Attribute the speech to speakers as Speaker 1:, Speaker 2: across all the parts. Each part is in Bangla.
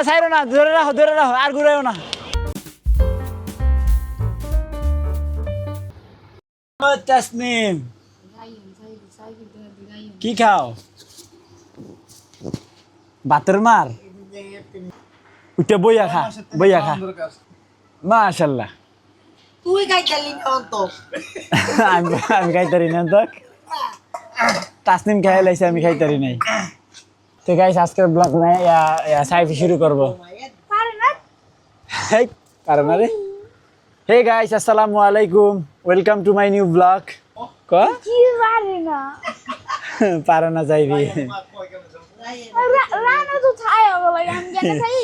Speaker 1: ছাইরো না ধরে রাখো আর ঘুরাইও না। তাসনিম কি খাও? বাতের মার উঠে বইয়া খা মাশাআল্লাহ।
Speaker 2: তুই খাইতালি না তো
Speaker 1: আমি খাইতারি না তো, তাসনিম খাই লাইছে, আমি খাইতারি নাই। তো গাইস আজকের ব্লগ নাই সাইফি শুরু করব। পারে না রে। হে গাইস আসসালামু আলাইকুম, welcome to my new blog.
Speaker 3: কি পারে না
Speaker 1: পারে না যাইবি।
Speaker 3: রানা তো ছায়া বলে আমি জানি খাই।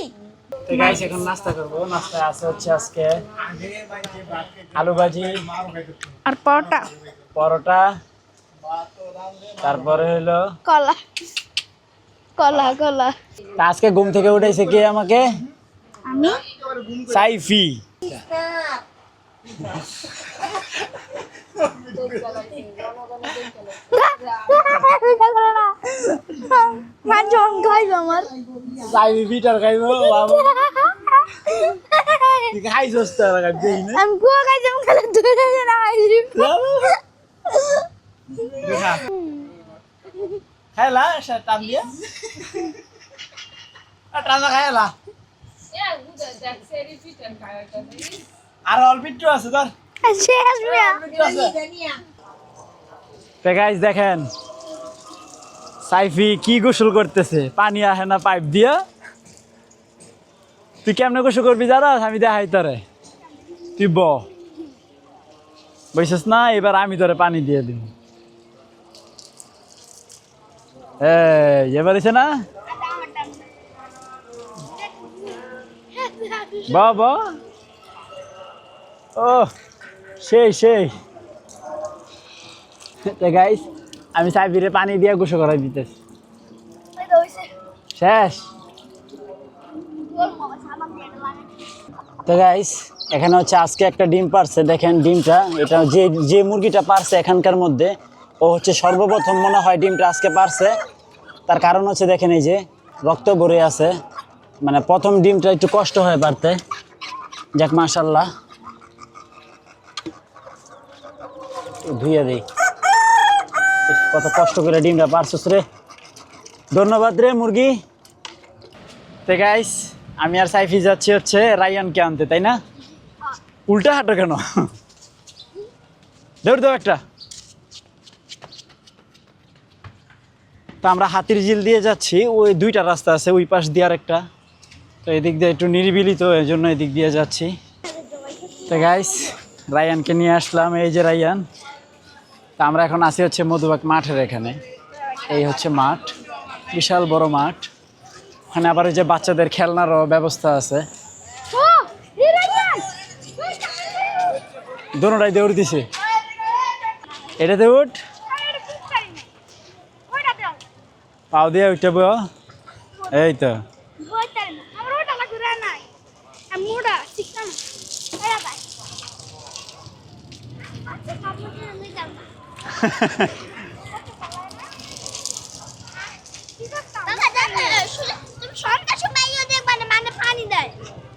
Speaker 1: তো গাইস এখন নাস্তা করব। নাস্তা আছে হচ্ছে আজকে আলু ভাজি
Speaker 3: আর
Speaker 1: পরোটা, তারপরে হলো
Speaker 3: কলা কলা কলা।
Speaker 1: তা আজকে ঘুম থেকে উঠাইছে কে আমাকে?
Speaker 3: আমি
Speaker 1: সাইফি।
Speaker 3: মাজন খাইব আমার
Speaker 1: সাইফি পিটার খাইবো বাবা। তুই খাইছস তো আর খাইবি না?
Speaker 3: আমি কুয়া খাইতাম খালি ধরে না খাইছি।
Speaker 1: খাইলা টান দিয়া টানা খাইলা আর অল্প একটু আছে তোর।
Speaker 3: শেষ মিয়া
Speaker 1: তো গাইস দেখেন সাইফি কি গোসল করতেছে, পানি আসে না পাইপ দিয়া। তুই কেমনে গোসল করবি জানাস? আমি দেখাই তোরে, তুই বইছিস না? এবার আমি তোরে পানি দিয়ে দিব। এবার এসে না বাবা। ও সেই গাইস আমি সাইফিরে পানি দিয়ে গোসল করাই দিতেছি। শেষ। তো গাইস এখানে হচ্ছে আজকে একটা ডিম পারছে, দেখেন ডিমটা। এটা যে মুরগিটা পারছে এখানকার মধ্যে, ও হচ্ছে সর্বপ্রথম মনে হয় ডিমটা আজকে পারছে। তার কারণ হচ্ছে দেখেন এই যে রক্ত ভরে আছে, মানে প্রথম ডিমটা একটু কষ্ট হয় পারতে। যাক মাশাআল্লাহ, ধুইয়া দেই। কত কষ্ট করে ডিমটা পারছিস রে, ধন্যবাদ রে মুরগি। তো গাইস আমি আর সাইফি যাচ্ছি হচ্ছে রায়ানকে আনতে, তাই না? উল্টা হাঁটো কেন? দৌড় দাও একটা। তো আমরা হাতির ঝিল দিয়ে যাচ্ছি, ওই দুইটা রাস্তা আছে, ওই পাশ দিয়ে আর একটা। তো এদিক দিয়ে একটু নিরিবিলি, তো এই জন্য এদিক দিয়ে যাচ্ছি। তো গাইস রায়ানকে নিয়ে আসলাম, এই যে রায়ান। তা আমরা এখন আসি হচ্ছে মধুবাগ মাঠের এখানে। এই হচ্ছে মাঠ, বিশাল বড় মাঠ। ওখানে আবার ওই যে বাচ্চাদের খেলনারও ব্যবস্থা আছে। দোনোটাই দৌড় দিছে, এটাতে উঠ, পাও দিয়ে উঠে বো। এই তো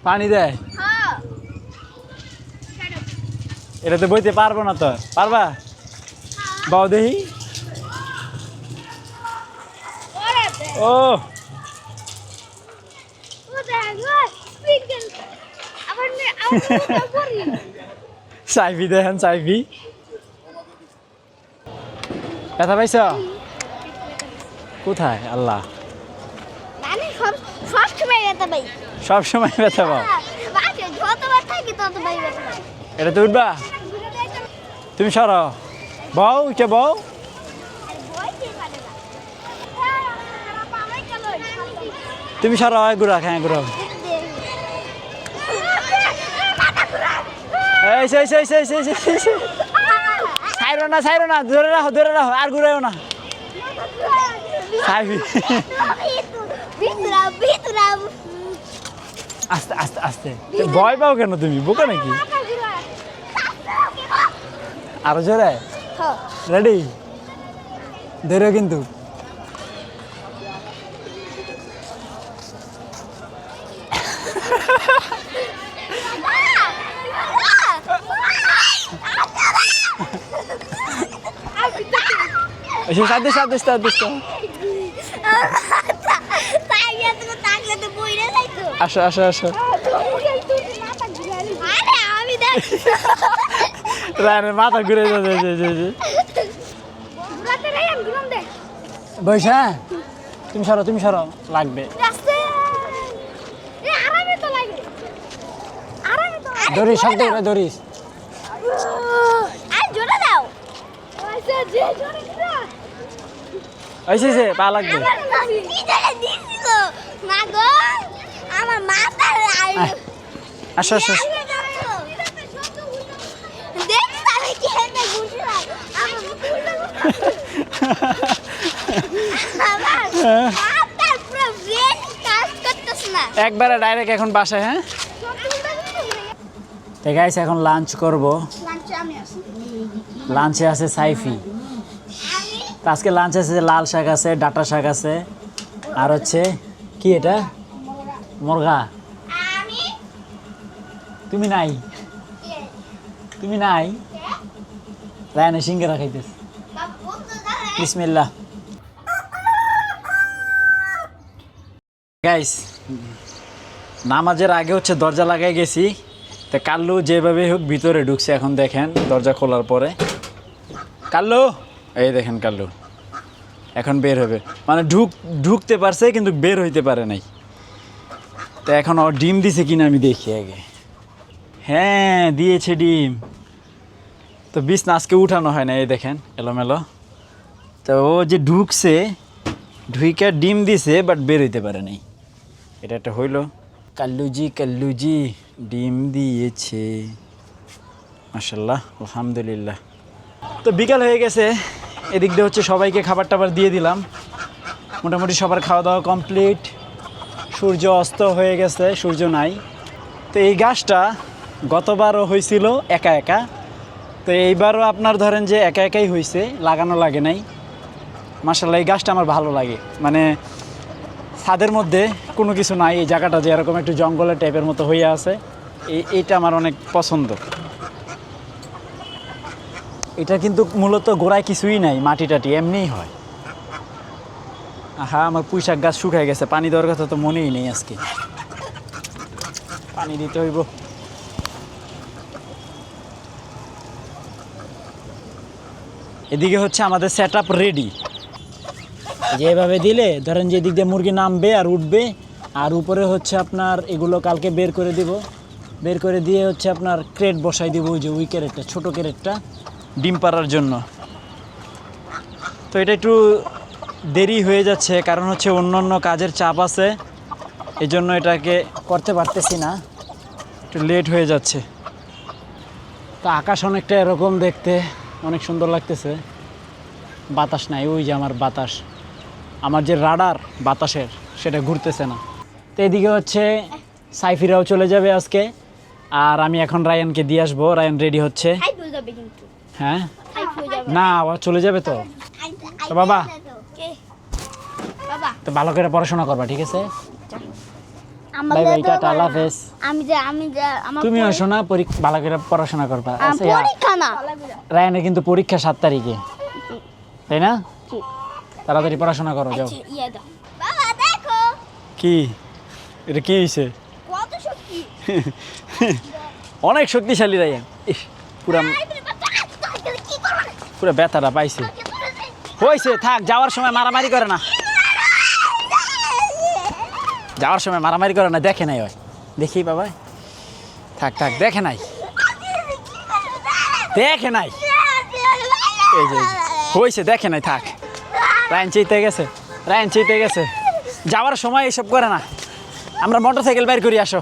Speaker 1: পানি দেয়। এটাতে বইতে পারবো না তো, পারবা? বাও দেখি। ও সাইফি দেখেন, সাইফি ব্যথা পাইছ কোথায়? আল্লাহ, সব সময় ব্যথা পাও। এটাতে উঠবা? তুমি সরো, বউ উঠে বউ। তুমি সরো, ঘুরা হ্যাঁ ঘুরো। ছাইরো না ধরে রাখো আর ঘুরাইও না। আস্তে আস্তে আস্তে ভয় পাও কেন তুমি বোকা নাকি আরো জোরে রেডি ধরো কিন্তু সাথে সাথে সাথে আসো আসো আসো রানের মাথা ঘুরে যাচ্ছে বৈশা তুমি সরো লাগবে ধরিস শক্ত করে ধরিস আইসিছে পা লাগবে আসো আসো একবারে ডাইরেক্ট এখন বাসায় হ্যাঁ গাইস এখন লাঞ্চ করব লাঞ্চে আছে সাইফি আজকে লাঞ্চ আছে লাল শাক আছে ডাটা শাক আছে আর হচ্ছে কি এটা মুরগা তুমি নাই রায়না সিঙ্গারা খাইতেছ বিসমিল্লাহ গাইস নামাজের আগে হচ্ছে দরজা লাগাই গেছি তো কাল্লু যেভাবে হোক ভিতরে ঢুকছে এখন দেখেন দরজা খোলার পরে কাল্লু এই দেখেন কাল্লু এখন বের হবে মানে ঢুকতে পারছে কিন্তু বের হইতে পারে নাই তো এখন ওর ডিম দিছে কিনা আমি দেখি আগে হ্যাঁ দিয়েছে ডিম তো বিছনা আজকে উঠানো হয় না এই দেখেন এলোমেলো তো ও যে ঢুকছে ঢুইকা ডিম দিছে বাট বের হইতে পারে নাই এটা একটা হইলো কাল্লুজি ডিম দিয়েছে মাশাআল্লাহ আলহামদুলিল্লাহ তো বিকাল হয়ে গেছে এদিক দিয়ে হচ্ছে সবাইকে খাবার টাবার দিয়ে দিলাম মোটামুটি সবার খাওয়া দাওয়া কমপ্লিট সূর্য অস্ত হয়ে গেছে সূর্য নাই তো এই গাছটা গতবারও হয়েছিল একা একা তো এইবারও আপনার ধরেন যে একা একাই হয়েছে লাগানো লাগে নাই মাশাআল্লাহ এই গাছটা আমার ভালো লাগে মানে ছাদের মধ্যে কোনো কিছু নাই এই জায়গাটা যে এরকম একটু জঙ্গলের টাইপের মতো হয়ে আছে এইটা আমার অনেক পছন্দ এটা কিন্তু মূলত গোড়ায় কিছুই নাই মাটি টাটি এমনিই হয় হ্যাঁ আমার পুঁইশাক গাছ শুকায় গেছে পানি দেওয়ার কথা তো মনেই নেই আজকে পানি দিতে হইব এদিকে হচ্ছে আমাদের সেট আপ রেডি যেভাবে দিলে ধরেন যে এদিক দিয়ে মুরগি নামবে আর উঠবে আর উপরে হচ্ছে আপনার এগুলো কালকে বের করে দিব বের করে দিয়ে হচ্ছে আপনার ক্রেট বসাই দিব ওই যে ওই ক্যারেটটা ছোটো ক্যারেটটা ডিম পাড়ার জন্য তো এটা একটু দেরি হয়ে যাচ্ছে কারণ হচ্ছে অন্য কাজের চাপ আছে এই জন্য এটাকে করতে পারতেছি না একটু লেট হয়ে যাচ্ছে তো আকাশ অনেকটা এরকম দেখতে অনেক সুন্দর লাগতেছে বাতাস নাই ওই যে আমার যে রাডার বাতাসের সেটা ঘুরতেছে না তো এদিকে হচ্ছে সাইফিরাও চলে যাবে আজকে আর আমি এখন রায়ানকে দিয়ে আসবো রায়ান রেডি হচ্ছে হ্যাঁ না ও চলে যাবে তো তো বাবা তো ভালো করে পড়াশোনা করবা ঠিক আছে বাই বাই টাটা আল্লাহ হাফেজ তুমি আসো না ভালো করে পড়াশোনা করবা রায়ানের কিন্তু পরীক্ষা 7 তারিখে তাই না তাড়াতাড়ি পড়াশোনা করো যাও কি এটা কি হয়েছে অনেক শক্তিশালী রায়ান পুরা ব্যথাটা পাইছে হয়েছে থাক যাওয়ার সময় মারামারি করে না দেখে নাই দেখি বাবা থাক দেখে নাই এই যে হয়েছে দেখে নাই থাক রায়ন চেতে গেছে যাওয়ার সময় এসব করে না আমরা মোটরসাইকেল বের করি আসো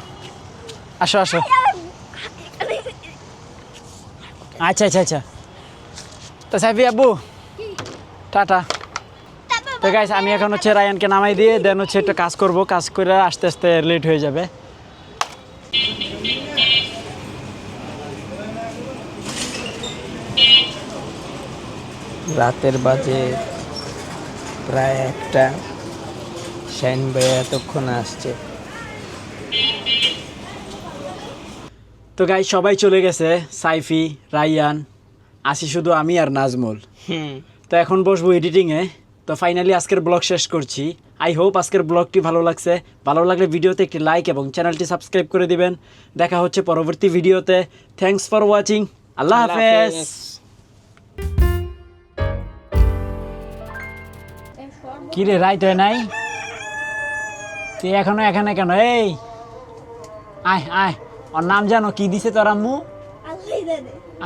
Speaker 1: আচ্ছা তো সাইফি আব্বু টাটা তো গাইস আমি এখন হচ্ছে রায়ানকে নামাই দিয়ে দেন হচ্ছে একটা কাজ করব কাজ করে আস্তে আস্তে লেট হয়ে যাবে
Speaker 4: রাতের বাজে প্রায় 1টা। শাইন ভাই এতক্ষণ আসছে।
Speaker 1: তো গাইস সবাই চলে গেছে, সাইফি, রাইয়ান, আসি শুধু আমি আর নাজমুল। তো এখন বসবো এডিটিংয়ে। তো ফাইনালি আজকের ব্লগ শেষ করছি। আই হোপ আজকের ব্লগটি ভালো লাগছে। ভালো লাগলে ভিডিওতে একটি লাইক এবং চ্যানেলটি সাবস্ক্রাইব করে দিবেন। দেখা হচ্ছে পরবর্তী ভিডিওতে। Thanks for watching. আল্লাহ হাফেজ। কি রে, রাইট হয় নাই? তুই এখনো এখানে কেন? এই আয় আয়, ওর নাম জানো কি দিছে তোর আম্মু?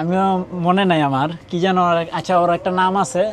Speaker 1: আমিও মনে নাই আমার, কি জানো, আচ্ছা ওর একটা নাম আছে।